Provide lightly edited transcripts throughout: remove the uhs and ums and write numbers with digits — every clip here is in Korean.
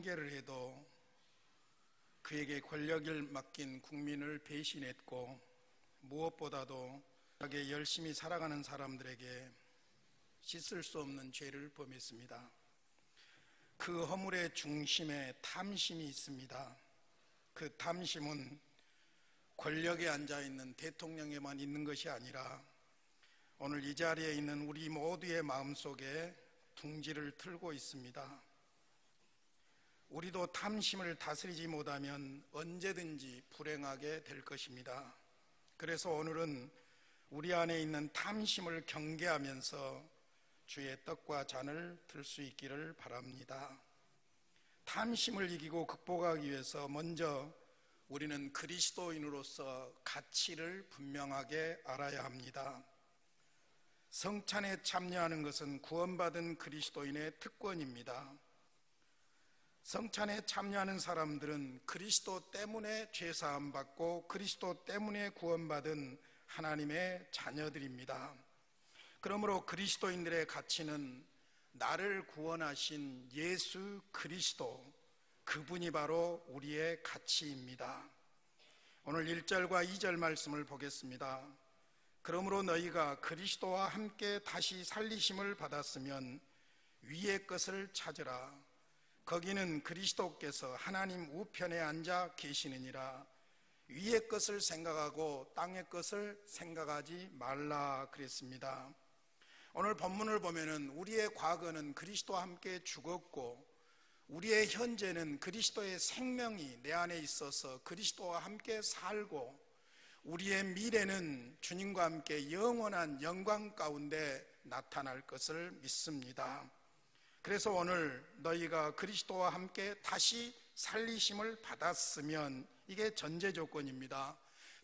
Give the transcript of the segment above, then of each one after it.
통계를 해도 그에게 권력을 맡긴 국민을 배신했고, 무엇보다도 열심히 살아가는 사람들에게 씻을 수 없는 죄를 범했습니다. 그 허물의 중심에 탐심이 있습니다. 그 탐심은 권력에 앉아있는 대통령에만 있는 것이 아니라 오늘 이 자리에 있는 우리 모두의 마음속에 둥지를 틀고 있습니다. 우리도 탐심을 다스리지 못하면 언제든지 불행하게 될 것입니다. 그래서 오늘은 우리 안에 있는 탐심을 경계하면서 주의 떡과 잔을 들 수 있기를 바랍니다. 탐심을 이기고 극복하기 위해서 먼저 우리는 그리스도인으로서 가치를 분명하게 알아야 합니다. 성찬에 참여하는 것은 구원받은 그리스도인의 특권입니다. 성찬에 참여하는 사람들은 그리스도 때문에 죄사함 받고 그리스도 때문에 구원받은 하나님의 자녀들입니다. 그러므로 그리스도인들의 가치는 나를 구원하신 예수 그리스도, 그분이 바로 우리의 가치입니다. 오늘 1절과 2절 말씀을 보겠습니다. 그러므로 너희가 그리스도와 함께 다시 살리심을 받았으면 위의 것을 찾으라. 거기는 그리스도께서 하나님 우편에 앉아 계시느니라. 위의 것을 생각하고 땅의 것을 생각하지 말라 그랬습니다. 오늘 본문을 보면은 우리의 과거는 그리스도와 함께 죽었고, 우리의 현재는 그리스도의 생명이 내 안에 있어서 그리스도와 함께 살고, 우리의 미래는 주님과 함께 영원한 영광 가운데 나타날 것을 믿습니다. 그래서 오늘 너희가 그리스도와 함께 다시 살리심을 받았으면, 이게 전제 조건입니다.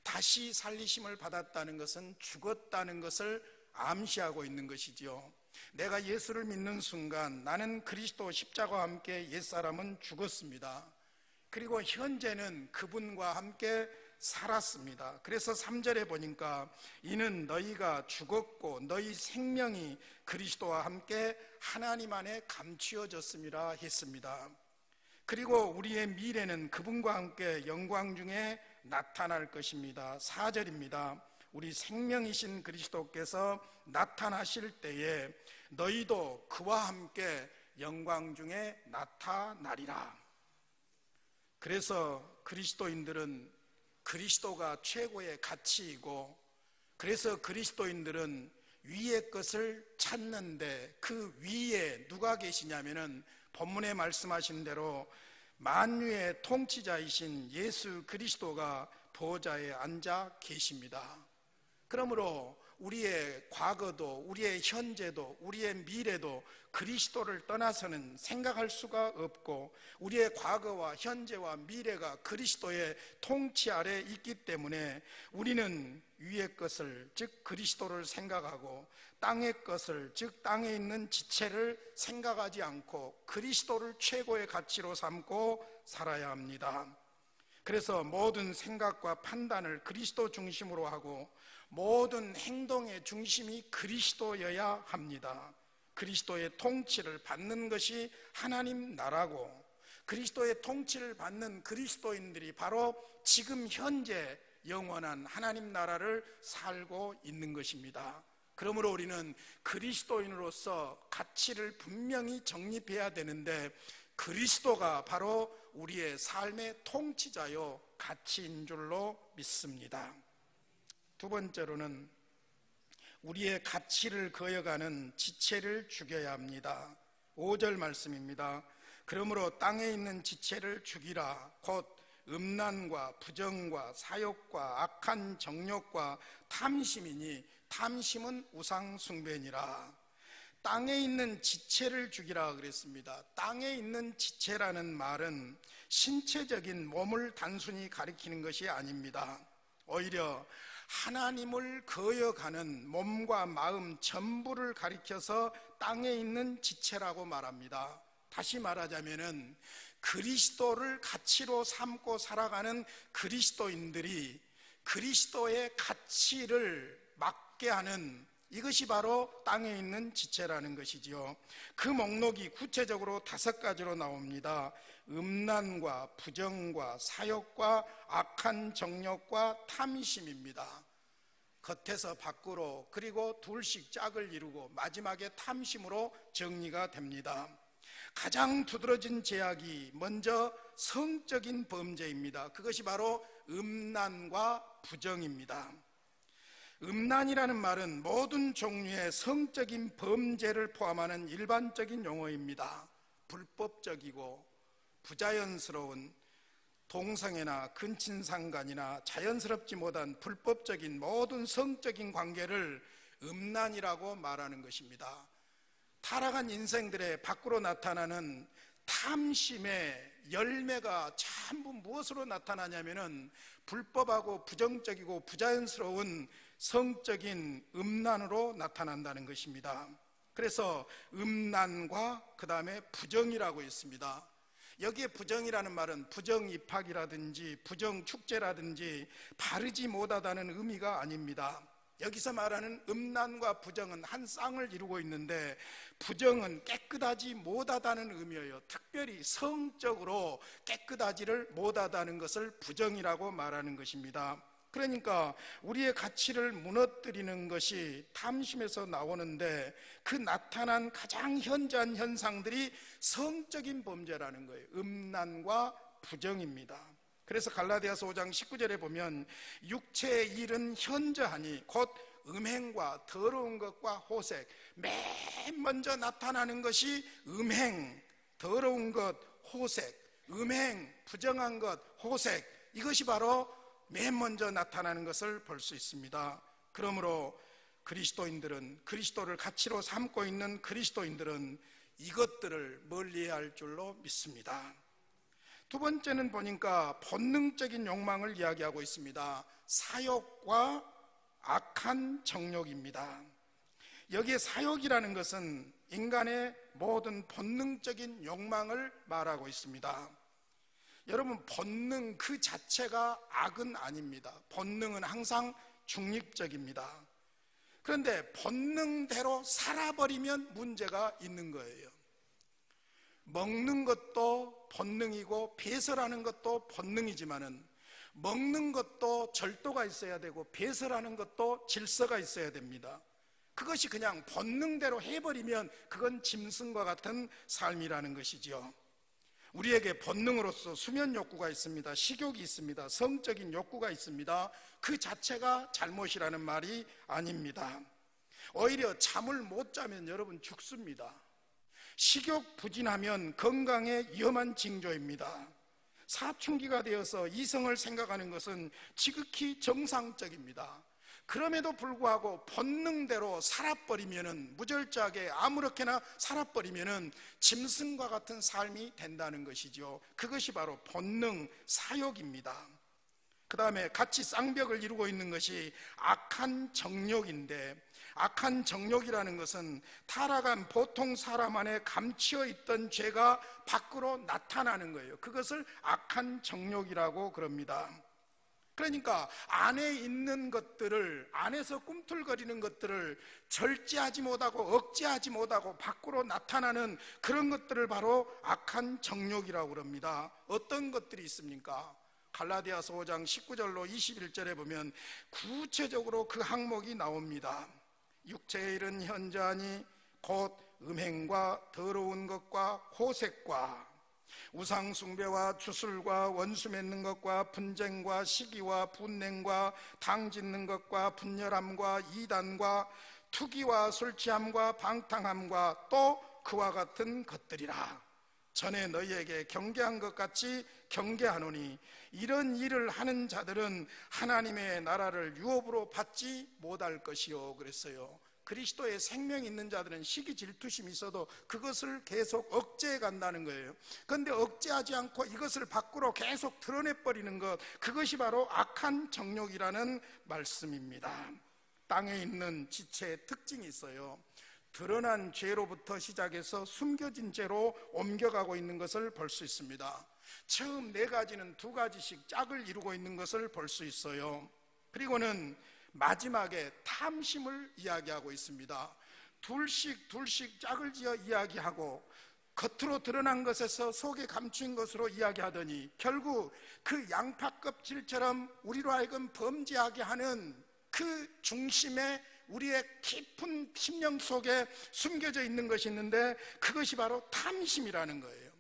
다시 살리심을 받았다는 것은 죽었다는 것을 암시하고 있는 것이지요. 내가 예수를 믿는 순간 나는 그리스도 십자가와 함께 옛사람은 죽었습니다. 그리고 현재는 그분과 함께 살았습니다. 그래서 3절에 보니까 이는 너희가 죽었고 너희 생명이 그리스도와 함께 하나님 안에 감추어졌음이라 했습니다. 그리고 우리의 미래는 그분과 함께 영광 중에 나타날 것입니다. 4절입니다. 우리 생명이신 그리스도께서 나타나실 때에 너희도 그와 함께 영광 중에 나타나리라. 그래서 그리스도인들은 그리스도가 최고의 가치이고, 그래서 그리스도인들은 위의 것을 찾는데, 그 위에 누가 계시냐면은 본문에 말씀하신 대로 만유의 통치자이신 예수 그리스도가 보좌에 앉아 계십니다. 그러므로 우리의 과거도 우리의 현재도 우리의 미래도 그리스도를 떠나서는 생각할 수가 없고, 우리의 과거와 현재와 미래가 그리스도의 통치 아래 있기 때문에 우리는 위의 것을, 즉 그리스도를 생각하고, 땅의 것을, 즉 땅에 있는 지체를 생각하지 않고 그리스도를 최고의 가치로 삼고 살아야 합니다. 그래서 모든 생각과 판단을 그리스도 중심으로 하고 모든 행동의 중심이 그리스도여야 합니다. 그리스도의 통치를 받는 것이 하나님 나라고, 그리스도의 통치를 받는 그리스도인들이 바로 지금 현재 영원한 하나님 나라를 살고 있는 것입니다. 그러므로 우리는 그리스도인으로서 가치를 분명히 정립해야 되는데, 그리스도가 바로 우리의 삶의 통치자요 가치인 줄로 믿습니다. 두 번째로는 우리의 가치를 거여가는 지체를 죽여야 합니다. 5절 말씀입니다. 그러므로 땅에 있는 지체를 죽이라. 곧 음란과 부정과 사욕과 악한 정욕과 탐심이니 탐심은 우상 숭배니라. 땅에 있는 지체를 죽이라 그랬습니다. 땅에 있는 지체라는 말은 신체적인 몸을 단순히 가리키는 것이 아닙니다. 오히려 하나님을 거여가는 몸과 마음 전부를 가리켜서 땅에 있는 지체라고 말합니다. 다시 말하자면은 그리스도를 가치로 삼고 살아가는 그리스도인들이 그리스도의 가치를 맡게 하는, 이것이 바로 땅에 있는 지체라는 것이지요. 그 목록이 구체적으로 5가지로 나옵니다. 음란과 부정과 사욕과 악한 정욕과 탐심입니다. 겉에서 밖으로, 그리고 둘씩 짝을 이루고 마지막에 탐심으로 정리가 됩니다. 가장 두드러진 죄악이 먼저 성적인 범죄입니다. 그것이 바로 음란과 부정입니다. 음란이라는 말은 모든 종류의 성적인 범죄를 포함하는 일반적인 용어입니다. 불법적이고 부자연스러운 동성애나 근친상간이나 자연스럽지 못한 불법적인 모든 성적인 관계를 음란이라고 말하는 것입니다. 타락한 인생들의 밖으로 나타나는 탐심의 열매가 전부 무엇으로 나타나냐면은 불법하고 부정적이고 부자연스러운 성적인 음란으로 나타난다는 것입니다. 그래서 음란과 그 다음에 부정이라고 있습니다. 여기에 부정이라는 말은 부정입학이라든지 부정축제라든지 바르지 못하다는 의미가 아닙니다. 여기서 말하는 음란과 부정은 한 쌍을 이루고 있는데, 부정은 깨끗하지 못하다는 의미예요. 특별히 성적으로 깨끗하지를 못하다는 것을 부정이라고 말하는 것입니다. 그러니까 우리의 가치를 무너뜨리는 것이 탐심에서 나오는데, 그 나타난 가장 현저한 현상들이 성적인 범죄라는 거예요. 음란과 부정입니다. 그래서 갈라디아서 5장 19절에 보면 육체의 일은 현저하니 곧 음행과 더러운 것과 호색, 맨 먼저 나타나는 것이 음행, 더러운 것, 호색, 음행, 부정한 것, 호색, 이것이 바로 맨 먼저 나타나는 것을 볼 수 있습니다. 그러므로 그리스도인들은, 그리스도를 가치로 삼고 있는 그리스도인들은 이것들을 멀리해야 할 줄로 믿습니다. 두 번째는 보니까 본능적인 욕망을 이야기하고 있습니다. 사욕과 악한 정욕입니다. 여기에 사욕이라는 것은 인간의 모든 본능적인 욕망을 말하고 있습니다. 여러분, 본능 그 자체가 악은 아닙니다. 본능은 항상 중립적입니다. 그런데 본능대로 살아버리면 문제가 있는 거예요. 먹는 것도 본능이고 배설하는 것도 본능이지만은, 먹는 것도 절도가 있어야 되고 배설하는 것도 질서가 있어야 됩니다. 그것이 그냥 본능대로 해버리면 그건 짐승과 같은 삶이라는 것이죠. 우리에게 본능으로서 수면 욕구가 있습니다. 식욕이 있습니다. 성적인 욕구가 있습니다. 그 자체가 잘못이라는 말이 아닙니다. 오히려 잠을 못 자면 여러분 죽습니다. 식욕 부진하면 건강에 위험한 징조입니다. 사춘기가 되어서 이성을 생각하는 것은 지극히 정상적입니다. 그럼에도 불구하고 본능대로 살아버리면은, 무절제하게 아무렇게나 살아버리면은 짐승과 같은 삶이 된다는 것이죠. 그것이 바로 본능, 사욕입니다. 그 다음에 같이 쌍벽을 이루고 있는 것이 악한 정욕인데, 악한 정욕이라는 것은 타락한 보통 사람 안에 감추어 있던 죄가 밖으로 나타나는 거예요. 그것을 악한 정욕이라고 그럽니다. 그러니까 안에 있는 것들을, 안에서 꿈틀거리는 것들을 절제하지 못하고 억제하지 못하고 밖으로 나타나는 그런 것들을 바로 악한 정욕이라고 그럽니다. 어떤 것들이 있습니까? 갈라디아서 5장 19절로 21절에 보면 구체적으로 그 항목이 나옵니다. 육체의 일은 현저하니 곧 음행과 더러운 것과 호색과 우상숭배와 주술과 원수 맺는 것과 분쟁과 시기와 분냉과 당 짓는 것과 분열함과 이단과 투기와 술취함과 방탕함과 또 그와 같은 것들이라. 전에 너희에게 경계한 것 같이 경계하노니 이런 일을 하는 자들은 하나님의 나라를 유업으로 받지 못할 것이요. 그랬어요. 그리스도의 생명이 있는 자들은 시기 질투심이 있어도 그것을 계속 억제해 간다는 거예요. 그런데 억제하지 않고 이것을 밖으로 계속 드러내버리는 것, 그것이 바로 악한 정욕이라는 말씀입니다. 땅에 있는 지체의 특징이 있어요. 드러난 죄로부터 시작해서 숨겨진 죄로 옮겨가고 있는 것을 볼 수 있습니다. 처음 네 가지는 두 가지씩 짝을 이루고 있는 것을 볼 수 있어요. 그리고는 마지막에 탐심을 이야기하고 있습니다. 둘씩 짝을 지어 이야기하고 겉으로 드러난 것에서 속에 감춘 것으로 이야기하더니 결국 그 양파 껍질처럼 우리로 하여금 범죄하게 하는 그 중심에 우리의 깊은 심령 속에 숨겨져 있는 것이 있는데, 그것이 바로 탐심이라는 거예요.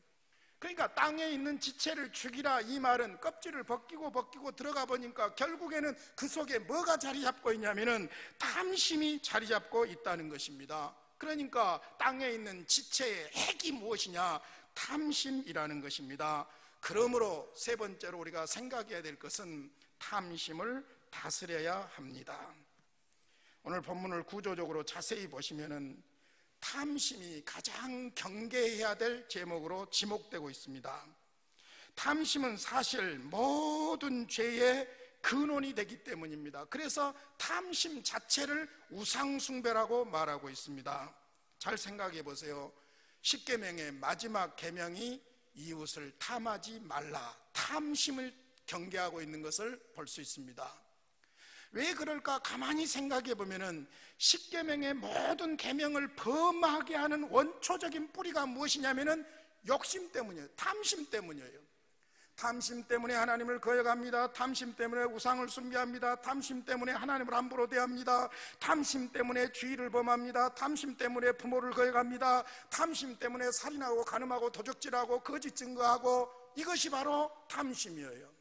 그러니까 땅에 있는 지체를 죽이라, 이 말은 껍질을 벗기고 들어가 보니까 결국에는 그 속에 뭐가 자리 잡고 있냐면은 탐심이 자리 잡고 있다는 것입니다. 그러니까 땅에 있는 지체의 핵이 무엇이냐? 탐심이라는 것입니다. 그러므로 세 번째로 우리가 생각해야 될 것은 탐심을 다스려야 합니다. 오늘 본문을 구조적으로 자세히 보시면은 탐심이 가장 경계해야 될 제목으로 지목되고 있습니다. 탐심은 사실 모든 죄의 근원이 되기 때문입니다. 그래서 탐심 자체를 우상숭배라고 말하고 있습니다. 잘 생각해 보세요. 십계명의 마지막 계명이 이웃을 탐하지 말라, 탐심을 경계하고 있는 것을 볼 수 있습니다. 왜 그럴까 가만히 생각해 보면은 십계명의 모든 계명을 범하게 하는 원초적인 뿌리가 무엇이냐면은 욕심 때문이에요. 탐심 때문이에요. 탐심 때문에 하나님을 거역합니다. 탐심 때문에 우상을 숭배합니다. 탐심 때문에 하나님을 함부로 대합니다. 탐심 때문에 죄를 범합니다. 탐심 때문에 부모를 거역합니다. 탐심 때문에 살인하고 간음하고 도적질하고 거짓 증거하고, 이것이 바로 탐심이에요.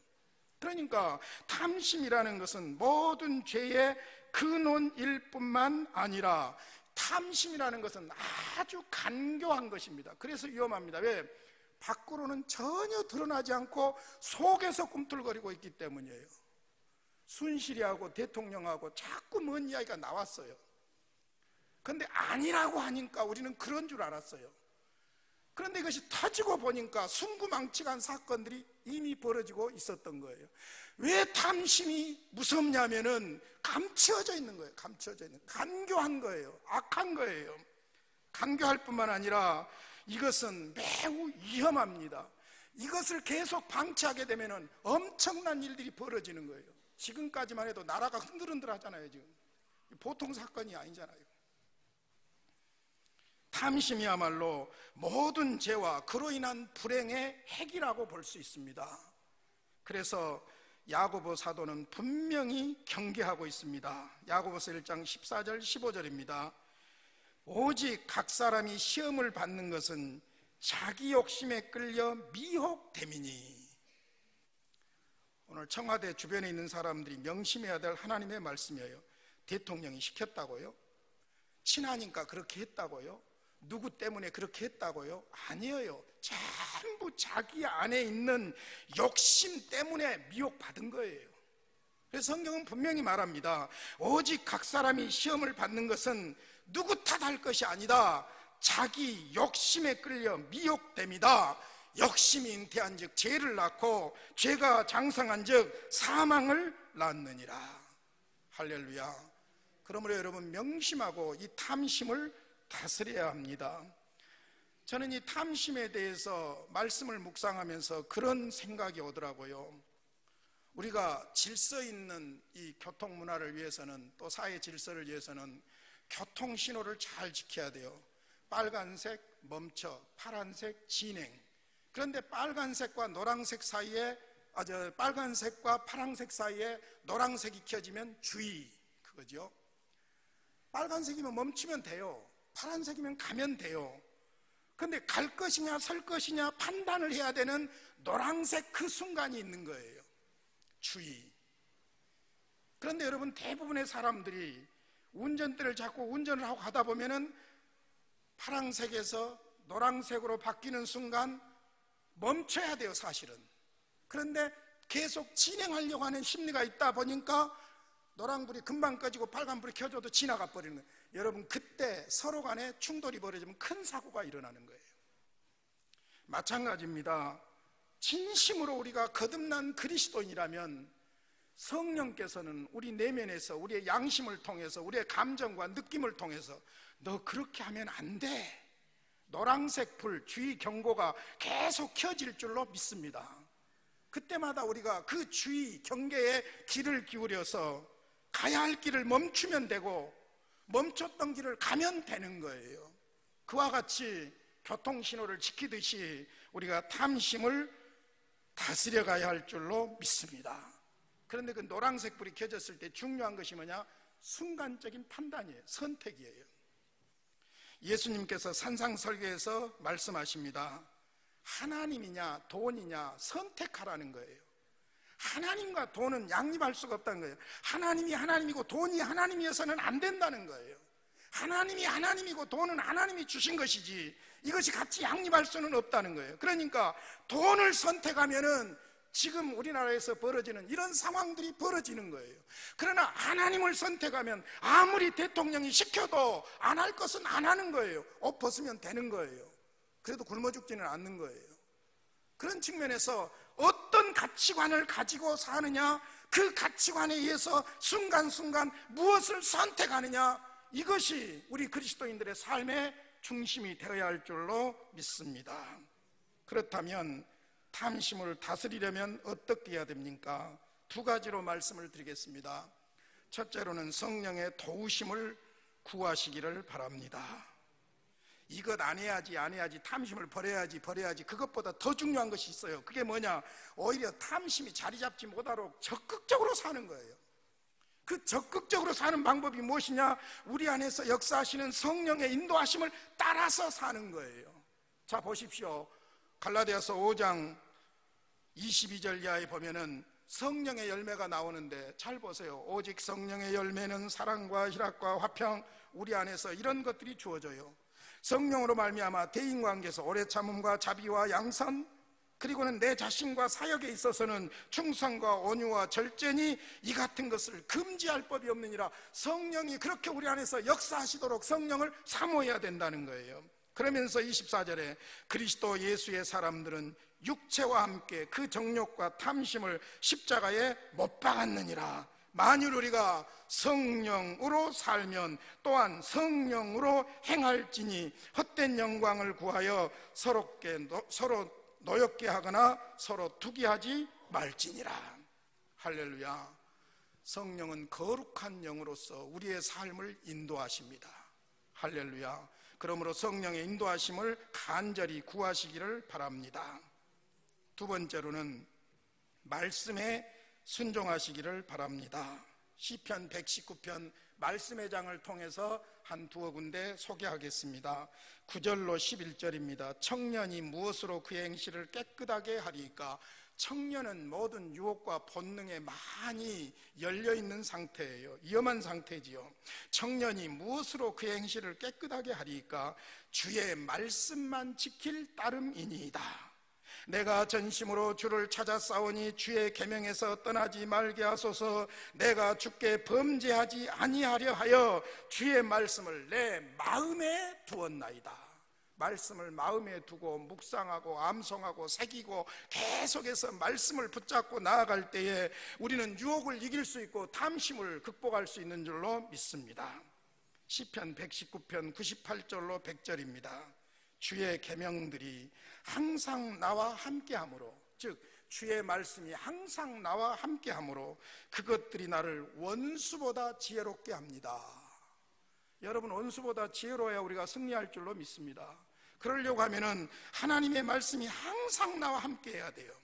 그러니까 탐심이라는 것은 모든 죄의 근원일 뿐만 아니라 탐심이라는 것은 아주 간교한 것입니다. 그래서 위험합니다. 왜? 밖으로는 전혀 드러나지 않고 속에서 꿈틀거리고 있기 때문이에요. 순실이하고 대통령하고 자꾸 먼 이야기가 나왔어요. 그런데 아니라고 하니까 우리는 그런 줄 알았어요. 그런데 이것이 터지고 보니까 순구망측한 사건들이 이미 벌어지고 있었던 거예요. 왜 탐심이 무섭냐면은 감추어져 있는 거예요. 감추어져 있는, 간교한 거예요. 악한 거예요. 간교할 뿐만 아니라 이것은 매우 위험합니다. 이것을 계속 방치하게 되면은 엄청난 일들이 벌어지는 거예요. 지금까지만 해도 나라가 흔들흔들하잖아요. 지금 보통 사건이 아니잖아요. 탐심이야말로 모든 죄와 그로 인한 불행의 핵이라고 볼 수 있습니다. 그래서 야고보 사도는 분명히 경계하고 있습니다. 야고보서 1장 14절 15절입니다. 오직 각 사람이 시험을 받는 것은 자기 욕심에 끌려 미혹됨이니. 오늘 청와대 주변에 있는 사람들이 명심해야 될 하나님의 말씀이에요. 대통령이 시켰다고요? 친하니까 그렇게 했다고요? 누구 때문에 그렇게 했다고요? 아니에요. 전부 자기 안에 있는 욕심 때문에 미혹받은 거예요. 그래서 성경은 분명히 말합니다. 오직 각 사람이 시험을 받는 것은 누구 탓할 것이 아니다. 자기 욕심에 끌려 미혹됨이다. 욕심이 잉태한 즉 죄를 낳고 죄가 장성한 즉 사망을 낳느니라. 할렐루야. 그러므로 여러분 명심하고 이 탐심을 다스려야 합니다. 저는 이 탐심에 대해서 말씀을 묵상하면서 그런 생각이 오더라고요. 우리가 질서 있는 이 교통 문화를 위해서는, 또 사회 질서를 위해서는 교통 신호를 잘 지켜야 돼요. 빨간색 멈춰, 파란색 진행. 그런데 빨간색과 노란색 사이에, 빨간색과 파란색 사이에 노란색이 켜지면 주의, 그거죠. 빨간색이면 멈추면 돼요. 파란색이면 가면 돼요. 그런데 갈 것이냐 설 것이냐 판단을 해야 되는 노란색 그 순간이 있는 거예요. 주의. 그런데 여러분, 대부분의 사람들이 운전대를 잡고 운전을 하고 가다 보면은 파란색에서 노란색으로 바뀌는 순간 멈춰야 돼요, 사실은. 그런데 계속 진행하려고 하는 심리가 있다 보니까 노란불이 금방 꺼지고 빨간불이 켜져도 지나가 버리는 거예요. 여러분, 그때 서로 간에 충돌이 벌어지면 큰 사고가 일어나는 거예요. 마찬가지입니다. 진심으로 우리가 거듭난 그리스도인이라면 성령께서는 우리 내면에서, 우리의 양심을 통해서, 우리의 감정과 느낌을 통해서 너 그렇게 하면 안 돼, 노란색 불, 주의 경고가 계속 켜질 줄로 믿습니다. 그때마다 우리가 그 주의 경계에 귀를 기울여서 가야 할 길을 멈추면 되고 멈췄던 길을 가면 되는 거예요. 그와 같이 교통신호를 지키듯이 우리가 탐심을 다스려 가야 할 줄로 믿습니다. 그런데 그 노란색 불이 켜졌을 때 중요한 것이 뭐냐? 순간적인 판단이에요. 선택이에요. 예수님께서 산상설교에서 말씀하십니다. 하나님이냐 돈이냐 선택하라는 거예요. 하나님과 돈은 양립할 수가 없다는 거예요. 하나님이 하나님이고 돈이 하나님이어서는 안 된다는 거예요. 하나님이 하나님이고 돈은 하나님이 주신 것이지 이것이 같이 양립할 수는 없다는 거예요. 그러니까 돈을 선택하면은 지금 우리나라에서 벌어지는 이런 상황들이 벌어지는 거예요. 그러나 하나님을 선택하면 아무리 대통령이 시켜도 안 할 것은 안 하는 거예요. 옷 벗으면 되는 거예요. 그래도 굶어 죽지는 않는 거예요. 그런 측면에서 어떤 가치관을 가지고 사느냐, 그 가치관에 의해서 순간순간 무엇을 선택하느냐, 이것이 우리 그리스도인들의 삶의 중심이 되어야 할 줄로 믿습니다. 그렇다면 탐심을 다스리려면 어떻게 해야 됩니까? 두 가지로 말씀을 드리겠습니다. 첫째로는 성령의 도우심을 구하시기를 바랍니다. 이것 안 해야지 탐심을 버려야지 그것보다 더 중요한 것이 있어요. 그게 뭐냐? 오히려 탐심이 자리 잡지 못하도록 적극적으로 사는 거예요. 그 적극적으로 사는 방법이 무엇이냐? 우리 안에서 역사하시는 성령의 인도하심을 따라서 사는 거예요. 자, 보십시오. 갈라디아서 5장 22절 이하에 보면은 성령의 열매가 나오는데 잘 보세요. 오직 성령의 열매는 사랑과 희락과 화평, 우리 안에서 이런 것들이 주어져요. 성령으로 말미암아 대인관계에서 오래 참음과 자비와 양선, 그리고는 내 자신과 사역에 있어서는 충성과 온유와 절제니 이 같은 것을 금지할 법이 없느니라. 성령이 그렇게 우리 안에서 역사하시도록 성령을 사모해야 된다는 거예요. 그러면서 24절에 그리스도 예수의 사람들은 육체와 함께 그 정욕과 탐심을 십자가에 못 박았느니라. 만일 우리가 성령으로 살면 또한 성령으로 행할지니 헛된 영광을 구하여 서로 노엽게 하거나 서로 투기하지 말지니라. 할렐루야. 성령은 거룩한 영으로서 우리의 삶을 인도하십니다. 할렐루야. 그러므로 성령의 인도하심을 간절히 구하시기를 바랍니다. 두 번째로는 말씀에 순종하시기를 바랍니다. 시편 119편 말씀의 장을 통해서 한 두어 군데 소개하겠습니다. 9절로 11절입니다. 청년이 무엇으로 그의 행실을 깨끗하게 하리까? 청년은 모든 유혹과 본능에 많이 열려있는 상태예요. 위험한 상태지요. 청년이 무엇으로 그의 행실을 깨끗하게 하리까? 주의 말씀만 지킬 따름이니이다. 내가 전심으로 주를 찾아 싸우니 주의 계명에서 떠나지 말게 하소서. 내가 주께 범죄하지 아니하려 하여 주의 말씀을 내 마음에 두었나이다. 말씀을 마음에 두고 묵상하고 암송하고 새기고 계속해서 말씀을 붙잡고 나아갈 때에 우리는 유혹을 이길 수 있고 탐심을 극복할 수 있는 줄로 믿습니다. 시편 119편 98절로 100절입니다. 주의 계명들이 항상 나와 함께하므로, 즉 주의 말씀이 항상 나와 함께하므로 그것들이 나를 원수보다 지혜롭게 합니다. 여러분, 원수보다 지혜로워야 우리가 승리할 줄로 믿습니다. 그러려고 하면은 하나님의 말씀이 항상 나와 함께해야 돼요.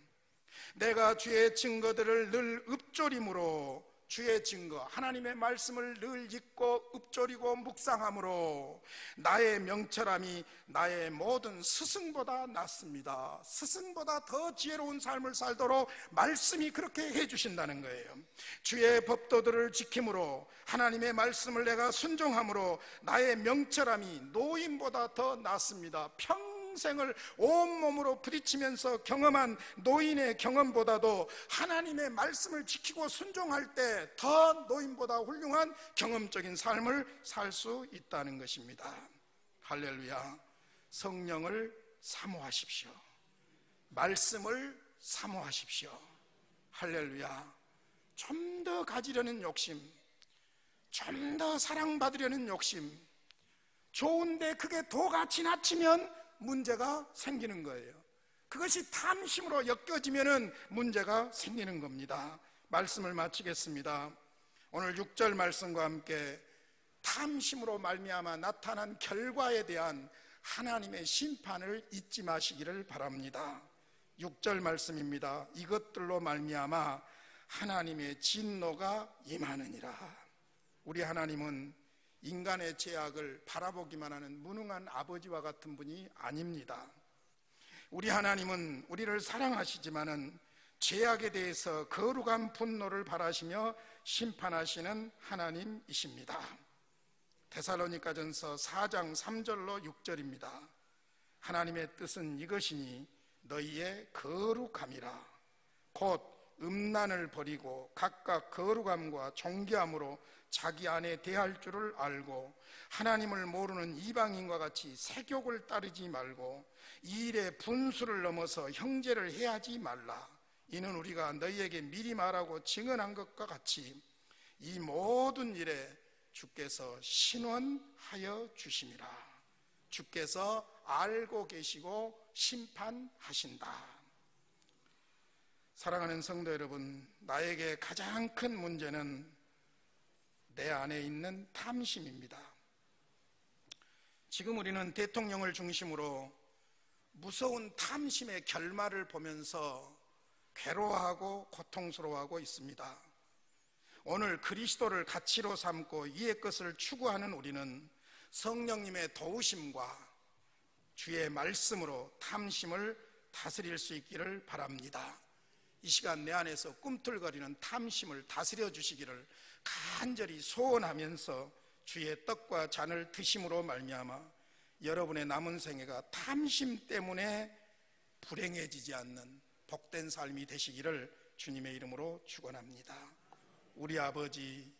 내가 주의 증거들을 늘 읊조림으로, 주의 증거 하나님의 말씀을 늘 읽고 읊조리고 묵상함으로 나의 명철함이 나의 모든 스승보다 낫습니다. 스승보다 더 지혜로운 삶을 살도록 말씀이 그렇게 해주신다는 거예요. 주의 법도들을 지킴으로, 하나님의 말씀을 내가 순종함으로 나의 명철함이 노인보다 더 낫습니다. 평생을 온몸으로 부딪히면서 경험한 노인의 경험보다도 하나님의 말씀을 지키고 순종할 때 더 노인보다 훌륭한 경험적인 삶을 살 수 있다는 것입니다. 할렐루야. 성령을 사모하십시오. 말씀을 사모하십시오. 할렐루야. 좀 더 가지려는 욕심, 좀 더 사랑받으려는 욕심, 좋은데 그게 도가 지나치면 문제가 생기는 거예요. 그것이 탐심으로 엮여지면 문제가 생기는 겁니다. 말씀을 마치겠습니다. 오늘 6절 말씀과 함께 탐심으로 말미암아 나타난 결과에 대한 하나님의 심판을 잊지 마시기를 바랍니다. 6절 말씀입니다. 이것들로 말미암아 하나님의 진노가 임하느니라. 우리 하나님은 인간의 죄악을 바라보기만 하는 무능한 아버지와 같은 분이 아닙니다. 우리 하나님은 우리를 사랑하시지만은 죄악에 대해서 거룩한 분노를 바라시며 심판하시는 하나님이십니다. 데살로니가전서 4장 3절로 6절입니다. 하나님의 뜻은 이것이니 너희의 거룩함이라. 곧 음란을 버리고 각각 거룩함과 존귀함으로 자기 안에 대할 줄을 알고 하나님을 모르는 이방인과 같이 세욕을 따르지 말고 이 일에 분수를 넘어서 형제를 해하지 말라. 이는 우리가 너희에게 미리 말하고 증언한 것과 같이 이 모든 일에 주께서 신원하여 주심이라. 주께서 알고 계시고 심판하신다. 사랑하는 성도 여러분, 나에게 가장 큰 문제는 내 안에 있는 탐심입니다. 지금 우리는 대통령을 중심으로 무서운 탐심의 결말을 보면서 괴로워하고 고통스러워하고 있습니다. 오늘 그리스도를 가치로 삼고 이의 것을 추구하는 우리는 성령님의 도우심과 주의 말씀으로 탐심을 다스릴 수 있기를 바랍니다. 이 시간 내 안에서 꿈틀거리는 탐심을 다스려 주시기를 간절히 소원하면서 주의 떡과 잔을 드심으로 말미암아 여러분의 남은 생애가 탐심 때문에 불행해지지 않는 복된 삶이 되시기를 주님의 이름으로 축원합니다. 우리 아버지